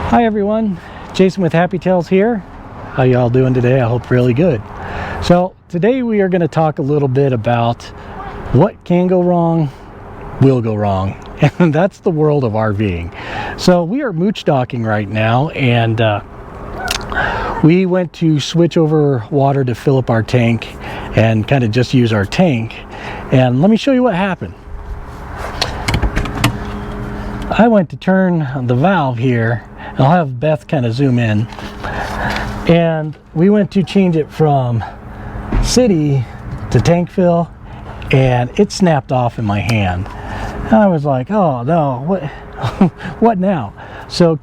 Hi everyone, Jason with Happy Tales here. How y'all doing today? I hope really good. So today we are going to talk a little bit about what can go wrong, will go wrong, and that's the world of RVing. So we are mooch docking right now, and we went to switch over water to fill up our tank and kind of just use our tank. And let me show you what happened. I went to turn the valve here. I'll have Beth kind of zoom in, and we went to change it from city to tank fill, and it snapped off in my hand. And I was like, oh no, what what now? So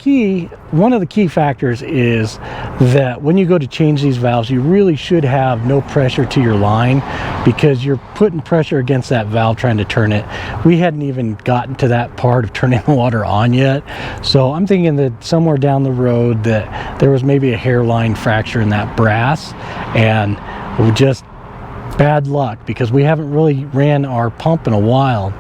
one of the key factors is that when you go to change these valves, you really should have no pressure to your line, because you're putting pressure against that valve trying to turn it. We hadn't even gotten to that part of turning the water on yet. So I'm thinking that somewhere down the road that there was maybe a hairline fracture in that brass, and just bad luck because we haven't really ran our pump in a while.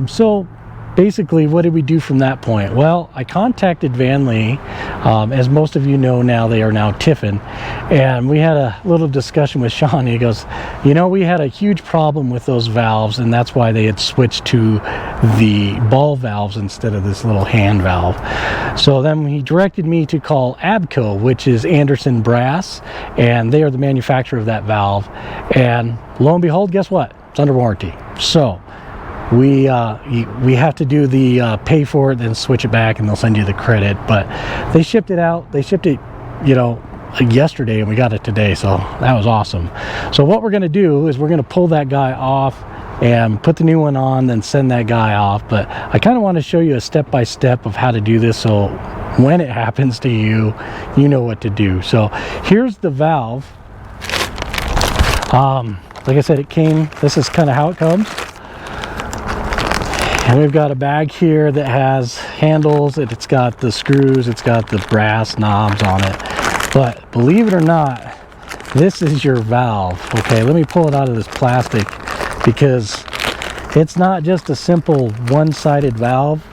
So basically, what did we do from that point? Well, I contacted Vanleigh. As most of you know now, they are now Tiffin. And we had a little discussion with Sean. He goes, you know, we had a huge problem with those valves, and that's why they had switched to the ball valves instead of this little hand valve. So then he directed me to call ABCO, which is Anderson Brass, and they are the manufacturer of that valve. And lo and behold, guess what? It's under warranty. So we have to do the pay for it, then switch it back, and they'll send you the credit. But they shipped it out. They shipped it, you know, yesterday, and we got it today, so that was awesome. So what we're going to do is we're going to pull that guy off and put the new one on, then send that guy off. But I kind of want to show you a step-by-step of how to do this, so when it happens to you, you know what to do. So here's the valve. Like I said, it came, this is kind of how it comes. And we've got a bag here that has handles, it's got the screws, it's got the brass knobs on it. But believe it or not, this is your valve. Okay, let me pull it out of this plastic, because it's not just a simple one-sided valve.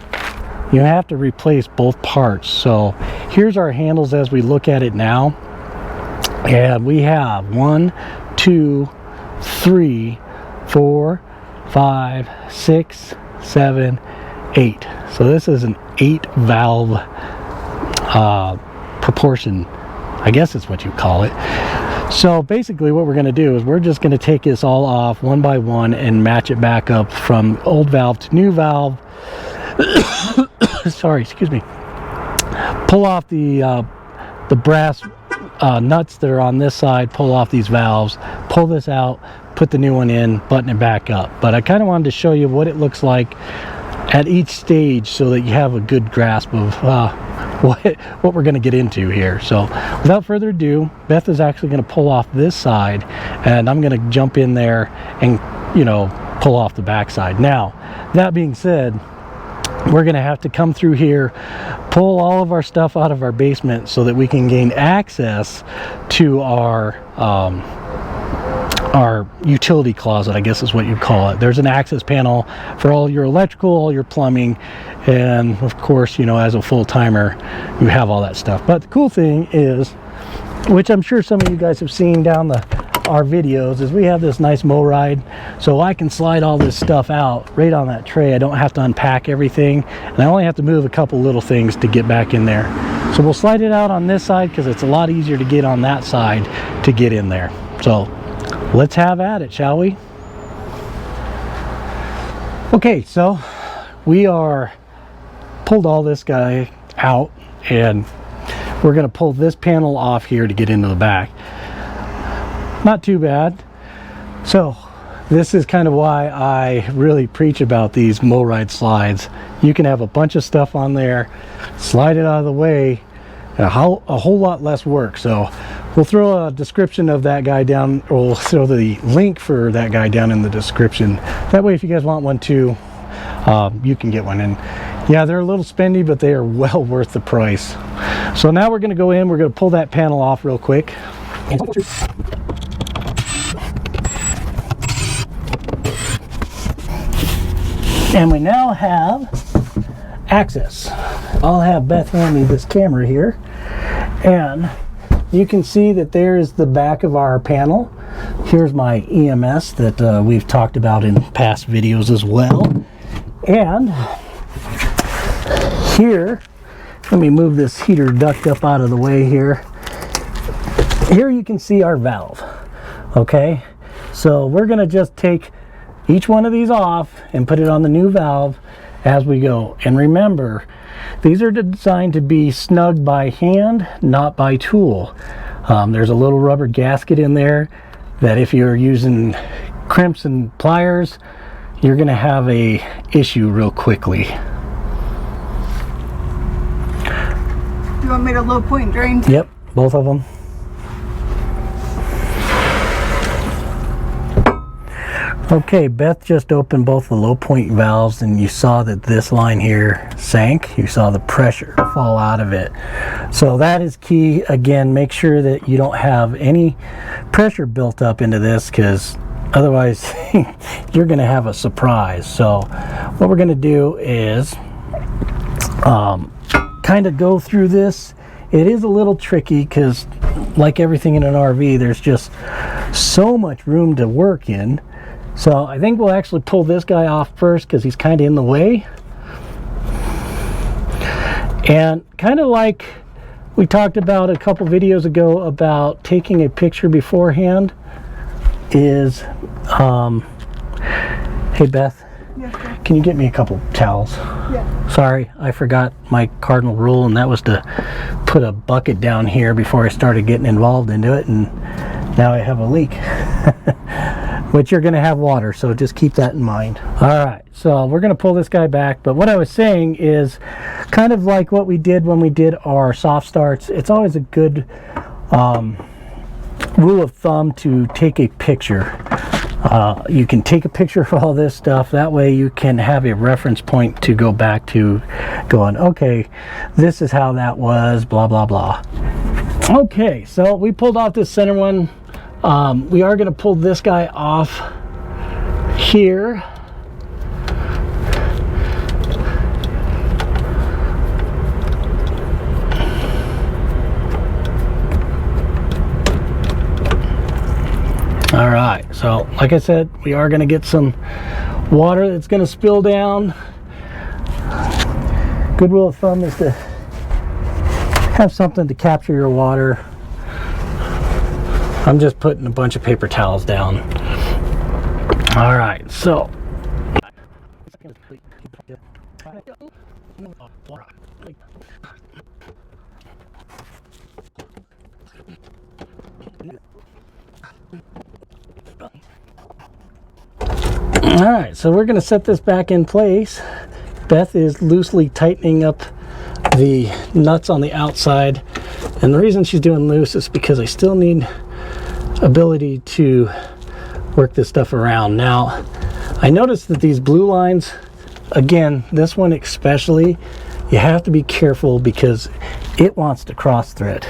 You have to replace both parts. So here's our handles as we look at it now. And we have 1, 2, 3, 4, 5, 6, 7, 8. So this is an 8 valve proportion, I guess is what you call it. So basically what we're going to do is we're just going to take this all off one by one and match it back up from old valve to new valve. Sorry, excuse me. Pull off the brass nuts that are on this side, pull off these valves, pull this out, put the new one in, button it back up. But I kind of wanted to show you what it looks like at each stage, so that you have a good grasp of what we're going to get into here. So without further ado, Beth is actually going to pull off this side, and I'm going to jump in there and, you know, pull off the back side. Now, that being said, we're going to have to come through here, pull all of our stuff out of our basement so that we can gain access to our utility closet, I guess is what you call it. There's an access panel for all your electrical, all your plumbing, and of course, you know, as a full-timer, you have all that stuff. But the cool thing is, which I'm sure some of you guys have seen down our videos, is we have this nice mow ride, so I can slide all this stuff out right on that tray. I don't have to unpack everything, and I only have to move a couple little things to get back in there. So we'll slide it out on this side, because it's a lot easier to get on that side to get in there. So let's have at it, shall we? Okay, so we are pulled all this guy out, and we're going to pull this panel off here to get into the back. Not too bad. So this is kind of why I really preach about these mow ride slides. You can have a bunch of stuff on there, slide it out of the way, a whole lot less work. So we'll throw a description of that guy down, or we'll throw the link for that guy down in the description. That way, if you guys want one too, you can get one. And yeah, they're a little spendy, but they are well worth the price. So now we're going to go in, we're going to pull that panel off real quick. And we now have access. I'll have Beth hand me this camera here, and you can see that there's the back of our panel. Here's my EMS that we've talked about in past videos as well. And here, let me move this heater duct up out of the way here. Here you can see our valve. Okay, so we're going to just take each one of these off and put it on the new valve as we go. And remember, these are designed to be snugged by hand, not by tool. There's a little rubber gasket in there that if you're using crimps and pliers, you're going to have a issue real quickly. You want me to low point drain? Yep, both of them. Okay, Beth just opened both the low point valves, and you saw that this line here sank. You saw the pressure fall out of it. So that is key. Again, make sure that you don't have any pressure built up into this, because otherwise you're going to have a surprise. So what we're going to do is kind of go through this. It is a little tricky because, like everything in an RV, there's just so much room to work in. So I think we'll actually pull this guy off first because he's kind of in the way. And kind of like we talked about a couple videos ago about taking a picture beforehand is, hey Beth, Yes, sir. can you get me a couple towels? Yeah. Sorry, I forgot my cardinal rule, and that was to put a bucket down here before I started getting involved into it, and now I have a leak. Which you're going to have water, so just keep that in mind. All right, so we're going to pull this guy back, but what I was saying is kind of like what we did when we did our soft starts. It's always a good rule of thumb to take a picture. You can take a picture of all this stuff. That way you can have a reference point to go back to, going, okay, this is how that was, blah, blah, blah. Okay, so we pulled off this center one. We are going to pull this guy off here. All right, so like I said, we are going to get some water that's going to spill down. Good rule of thumb is to have something to capture your water. I'm just putting a bunch of paper towels down. All right, so all right, so we're going to set this back in place. Beth is loosely tightening up the nuts on the outside, and the reason she's doing loose is because I still need ability to work this stuff around. Now, I noticed that these blue lines, again, this one especially, you have to be careful because it wants to cross thread.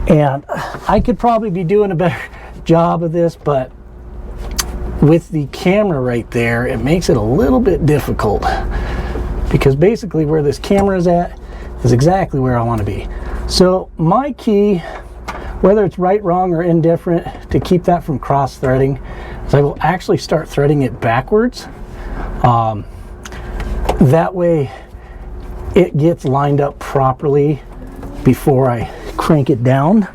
And I could probably be doing a better job of this, but with the camera right there, it makes it a little bit difficult, because basically where this camera is at is exactly where I want to be. So my key, whether it's right, wrong, or indifferent, to keep that from cross threading, is I will actually start threading it backwards. That way it gets lined up properly before I crank it down.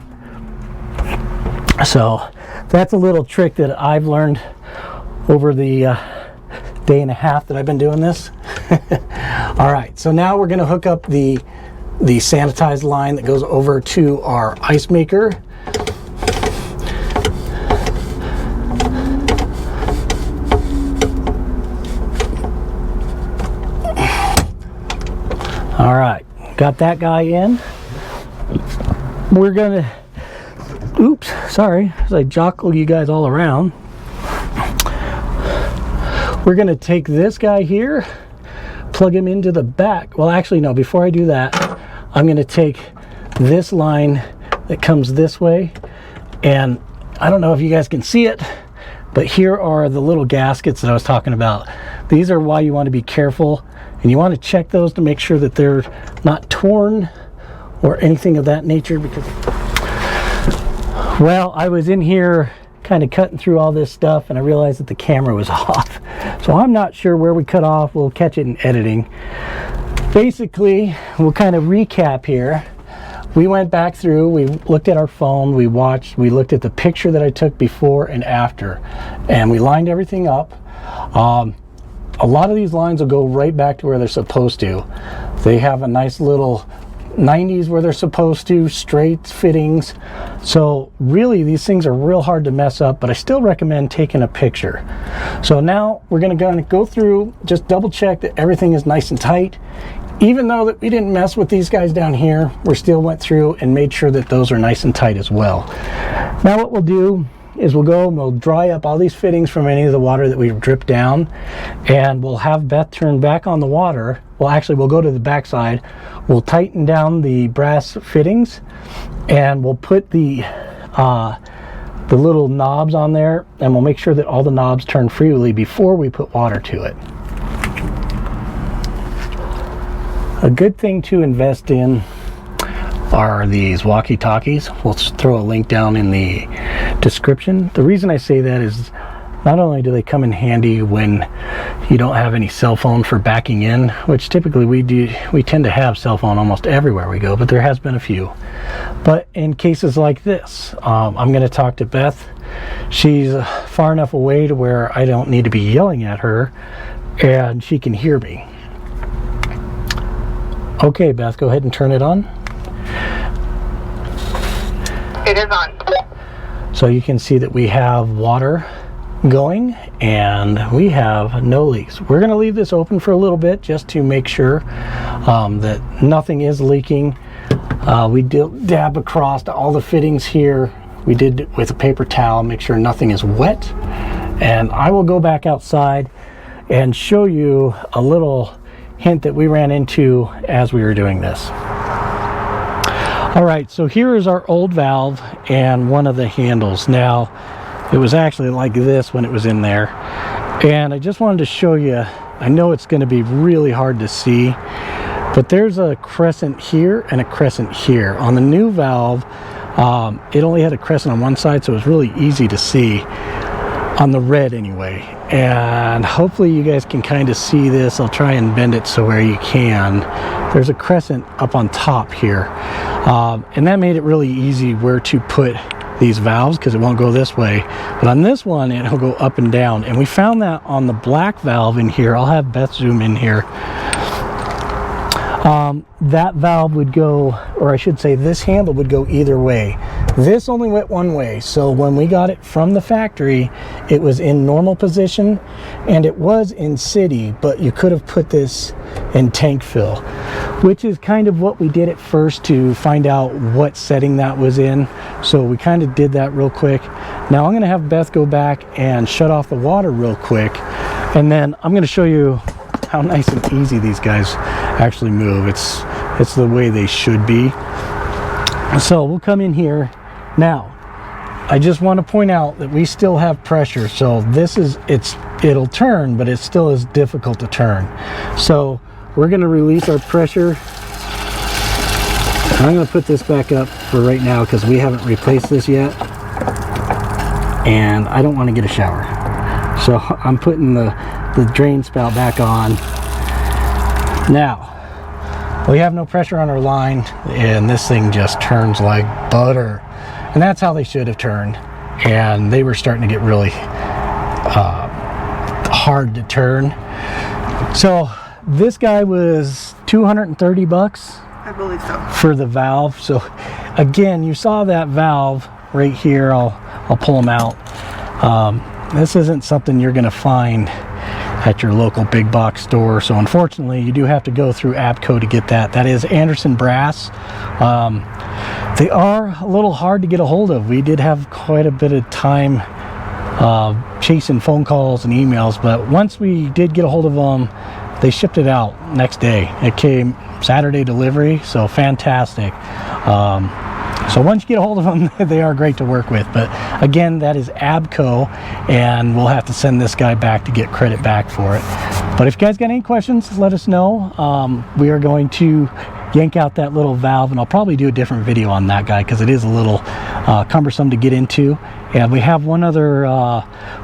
So that's a little trick that I've learned over the day and a half that I've been doing this. All right, so now we're going to hook up the sanitized line that goes over to our ice maker. All right, got that guy in. We're gonna, oops, sorry, as I jockle you guys all around. We're gonna take this guy here, plug him into the back. Well, actually, no, before I do that, I'm gonna take this line that comes this way, and I don't know if you guys can see it, But here are the little gaskets that I was talking about. These are why you want to be careful, and you want to check those to make sure that they're not torn or anything of that nature. Because, well, I was in here kind of cutting through all this stuff, and I realized that the camera was off. So I'm not sure where we cut off. We'll catch it in editing. Basically, we'll kind of recap here. We went back through, we looked at our phone, we watched, we looked at the picture that I took before and after, and we lined everything up. A lot of these lines will go right back to where they're supposed to. They have a nice little 90s where they're supposed to, straight fittings. So really these things are real hard to mess up, but I still recommend taking a picture. So now we're going to go through, just double check that everything is nice and tight. Even though that we didn't mess with these guys down here, we still went through and made sure that those are nice and tight as well. Now what we'll do is we'll go and we'll dry up all these fittings from any of the water that we've dripped down, and we'll have Beth turn back on the water. Well, actually we'll go to the back side, we'll tighten down the brass fittings, and we'll put the little knobs on there, and we'll make sure that all the knobs turn freely before we put water to it. A good thing to invest in are these walkie-talkies. We'll throw a link down in the description. The reason I say that is not only do they come in handy when you don't have any cell phone for backing in, which typically we tend to have cell phone almost everywhere we go, but there has been a few. But in cases like this, I'm going to talk to Beth. She's far enough away to where I don't need to be yelling at her, and she can hear me. Okay, Beth, go ahead and turn it on. It is on. So you can see that we have water going and we have no leaks. We're going to leave this open for a little bit just to make sure that nothing is leaking. We dab across all the fittings here. We did with a paper towel, make sure nothing is wet. And I will go back outside and show you a little hint that we ran into as we were doing this. All right, so here is our old valve and one of the handles. Now, it was actually like this when it was in there. And I just wanted to show you, I know it's going to be really hard to see, but there's a crescent here and a crescent here. On the new valve, it only had a crescent on one side, so it was really easy to see. On the red anyway, and hopefully you guys can kind of see this. I'll try and bend it so where you can. There's a crescent up on top here, and that made it really easy where to put these valves because it won't go this way, but on this one it'll go up and down. And we found that on the black valve in here. I'll have Beth zoom in here. That valve would go, or I should say this handle would go either way. This only went one way, so when we got it from the factory, it was in normal position, and it was in city, but you could have put this in tank fill, which is kind of what we did at first to find out what setting that was in. So we kind of did that real quick. Now I'm going to have Beth go back and shut off the water real quick, and then I'm going to show you how nice and easy these guys actually move. It's the way they should be. So we'll come in here. Now, I just want to point out that we still have pressure. So this is, it'll turn, but it still is difficult to turn. So we're going to release our pressure. I'm going to put this back up for right now because we haven't replaced this yet. And I don't want to get a shower. So I'm putting the drain spout back on. Now, we have no pressure on our line, and this thing just turns like butter. And that's how they should have turned. And they were starting to get really hard to turn. So this guy was $230 I believe so. for the valve. So again, you saw that valve right here. I'll pull them out. This isn't something you're going to find at your local big box store. So unfortunately, you do have to go through ABCO to get that. That is Anderson brass. They are a little hard to get a hold of. We did have quite a bit of time chasing phone calls and emails, but once we did get a hold of them, they shipped it out next day. It came Saturday delivery, so fantastic. So once you get a hold of them, they are great to work with. But again, that is ABCO, and we'll have to send this guy back to get credit back for it. But if you guys got any questions, let us know. We are going to yank out that little valve, and I'll probably do a different video on that guy because it is a little cumbersome to get into. And we have one other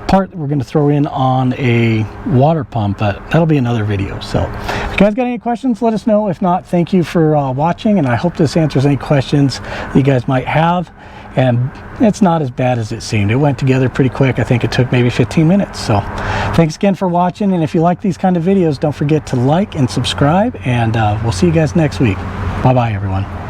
part that we're going to throw in on a water pump, but that'll be another video. So if you guys got any questions, let us know. If not, thank you for watching, and I hope this answers any questions that you guys might have. And it's not as bad as it seemed. It went together pretty quick. I think it took maybe 15 minutes. So thanks again for watching, and if you like these kind of videos, don't forget to like and subscribe, and we'll see you guys next week. Bye bye, everyone.